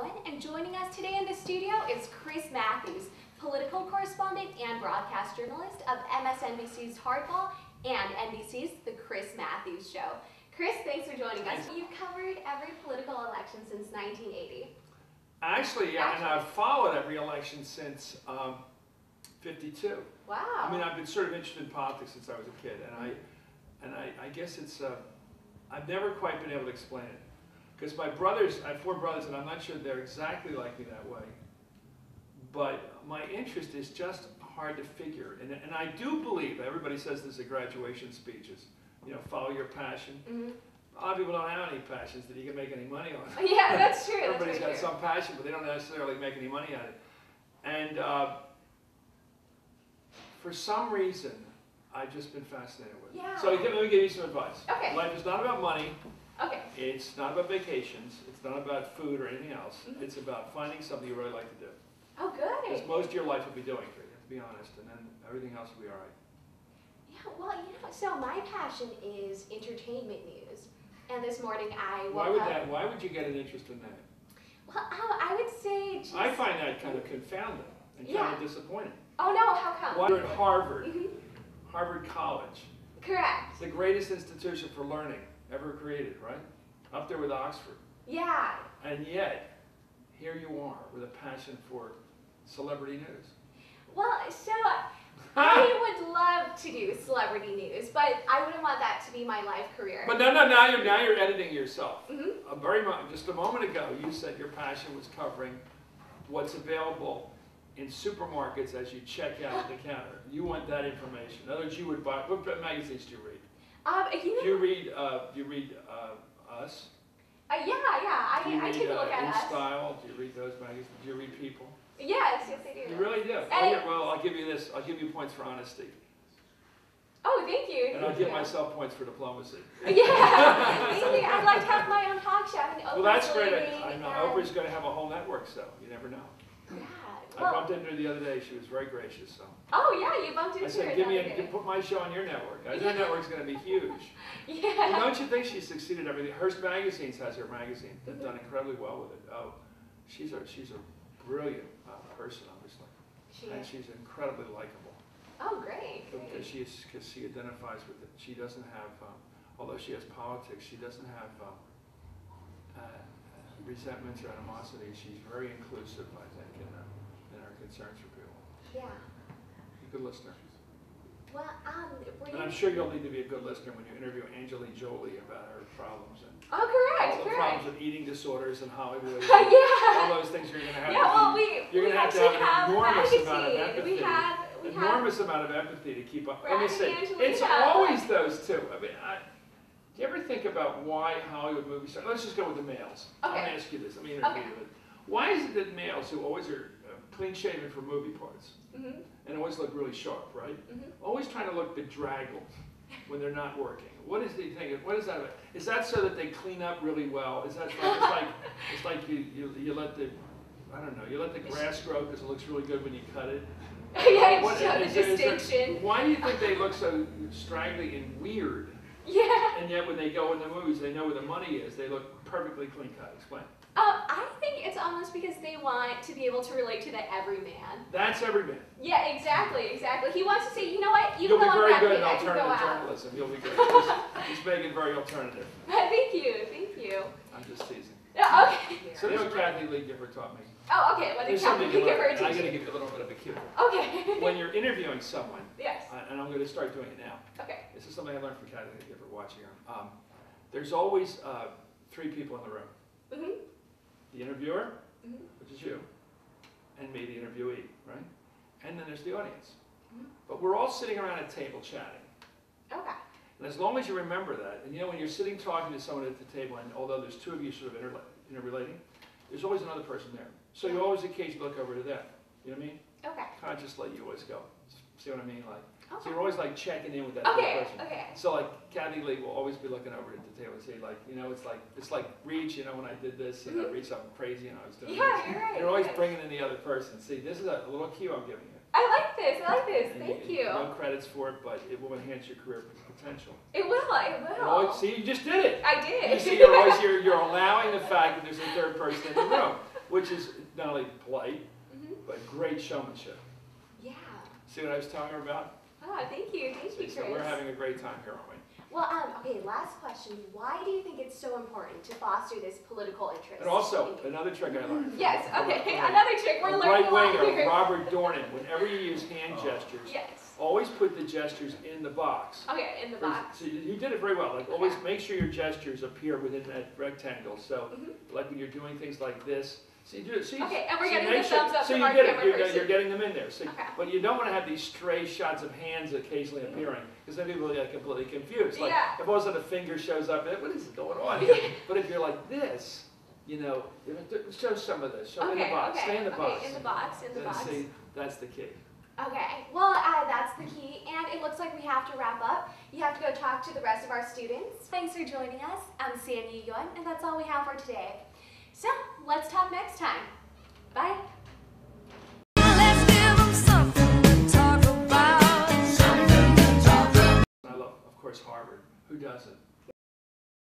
Yuan, and joining us today in the studio is Chris Matthews, political correspondent and broadcast journalist of MSNBC's Hardball and NBC's The Chris Matthews Show. Chris, thanks for joining us. You've covered every political election since 1980. Actually, yeah, and I've followed every election since 52. Wow. I mean, I've been sort of interested in politics since I was a kid, and I guess it's, I've never quite been able to explain it. Because my brothers, I have 4 brothers, and I'm not sure they're exactly like me that way. But my interest is just hard to figure. And I do believe, everybody says this at graduation speeches, you know, follow your passion. Mm-hmm. A lot of people don't have any passions that you can make any money on. Yeah, that's true. Everybody's got some passion, but they don't necessarily make any money at it. And for some reason, I've just been fascinated with it. Yeah. So let me give you some advice. Okay. Life is not about money. Okay. It's not about vacations. It's not about food or anything else. Mm-hmm. It's about finding something you really like to do. Oh, good. Because most of your life will be doing it, to be honest, and then everything else will be all right. Yeah, well, you know, so my passion is entertainment news. And this morning I woke up. Why would you get an interest in that? Well, I would say just... I find that kind of confounding and kind of disappointing. Oh, no, how come? Why you're at Harvard, Mm-hmm. Harvard College. Correct. It's the greatest institution for learning ever created, right? Up there with Oxford. Yeah. And yet, here you are with a passion for celebrity news. Well, so I would love to do celebrity news, but I wouldn't want that to be my life career. But now you're editing yourself. Mm-hmm. Just a moment ago, you said your passion was covering what's available in supermarkets as you check out at the counter. You want that information. In other words, you would buy. What magazines do you read? You Do you read Us? yeah. I take a look at In Us. Style. Do you read those magazines? Do you read People? Yes, I do. You really do. Well, I'll give you this. I'll give you points for honesty. Oh, thank you. And I'll give myself points for diplomacy. Yeah, thank you. I'd like to have my own talk show. Well, that's great. I know. Oprah's going to have a whole network, so you never know. Yeah. I bumped into her the other day. She was very gracious. So. Oh yeah, you bumped into her. I said, put my show on your network. Their network's going to be huge. Yeah. And don't you think she succeeded everything? Hearst Magazines has her magazine. They've done incredibly well with it. Oh, she's a brilliant person, obviously, and she's incredibly likable. Oh, great. Because she identifies with it. She doesn't have, although she has politics, she doesn't have resentments or animosity. She's very inclusive, I think, in her concerns for people. Yeah. A good listener. Well, and I'm sure you'll need to be a good listener when you interview Angelina Jolie about her problems and correct. all the problems with eating disorders in Hollywood. Yeah. All those things you're going to have. Yeah. Well, you're going to have to have an enormous amount of empathy. We enormous amount of empathy to keep up. Let me say, it's always those two. I mean, do you ever think about why Hollywood movie stars? Let's just go with the males. Okay. Let me ask you this. Let me interview you. Why is it that males who always are clean shaven for movie parts and always look really sharp, right? Always trying to look bedraggled when they're not working. What is the thing? What is that about? Is that so that they clean up really well? Is that it's like you let the you let the grass grow because it looks really good when you cut it? Yeah, it's a distinction. Why do you think they look so straggly and weird? Yeah. And yet when they go in the movies, they know where the money is. They look perfectly clean cut. Explain. I think it's almost because they want to be able to relate to the everyman. That's everyman. Yeah, exactly. He wants to say, you know what, You'll be very good at alternative journalism. You'll be good. Just make it very alternative. Thank you. I'm just teasing. Yeah, okay. So you know what Kathy Lee Gifford taught me? Oh, okay. What did Kathy Lee Gifford teach you? I'm going to give you a little bit of a cue. Okay. When you're interviewing someone, yes. And I'm going to start doing it now. Okay. This is something I learned from Kathy Lee Gifford watching her. There's always 3 people in the room. The interviewer, which is you, and me, the interviewee, right? And then there's the audience. But we're all sitting around a table chatting. Okay. And as long as you remember that, and you know when you're sitting talking to someone at the table, and although there's 2 of you sort of interrelating, there's always another person there. So you always occasionally look over to them. You know what I mean? Okay. Consciously, you always go. See what I mean? Like. Okay. So you're always like checking in with that other person. Okay. So like Kathy Lee will always be looking over at the table and say like, you know, it's like Reach, you know, when I did this, you know, Reach something crazy and I was doing this. You're right. You're always bringing in the other person. See, this is a little cue I'm giving you. I like this. Thank you. No credits for it, but it will enhance your career potential. It will. See, you just did it. I did. You see, you're allowing the fact that there's a third person in the room. which is not only polite, but great showmanship. Yeah. See what I was telling her about? Oh, thank you, Chris. So we're having a great time here, aren't we? Well, okay, last question. Why do you think it's so important to foster this political interest? And also, another trick I learned. Yes, okay, another trick. We're learning a lot right-winger, here. Robert Dornan, whenever you use hand gestures, always put the gestures in the box. Okay, in the box. So you did it very well. Like, always make sure your gestures appear within that rectangle. So, like when you're doing things like this, so you do it. Okay, and we're getting the thumbs up so from you our did camera it. person. You're getting them in there. So, Okay. but you don't want to have these stray shots of hands occasionally appearing, because then people get completely confused. Like, if all of a sudden a finger shows up, what is going on here? But if you're like this, you know, show some of this. Show in the box. Stay in the box. In the box. In the box. See, that's the key. Okay, well, that's the key, and it looks like we have to wrap up. You have to go talk to the rest of our students. Thanks for joining us. I'm Sanyee Yuan, and that's all we have for today. So, let's talk next time. Bye. Let's give them something to talk about. Something to talk about. I love, of course, Harvard. Who doesn't?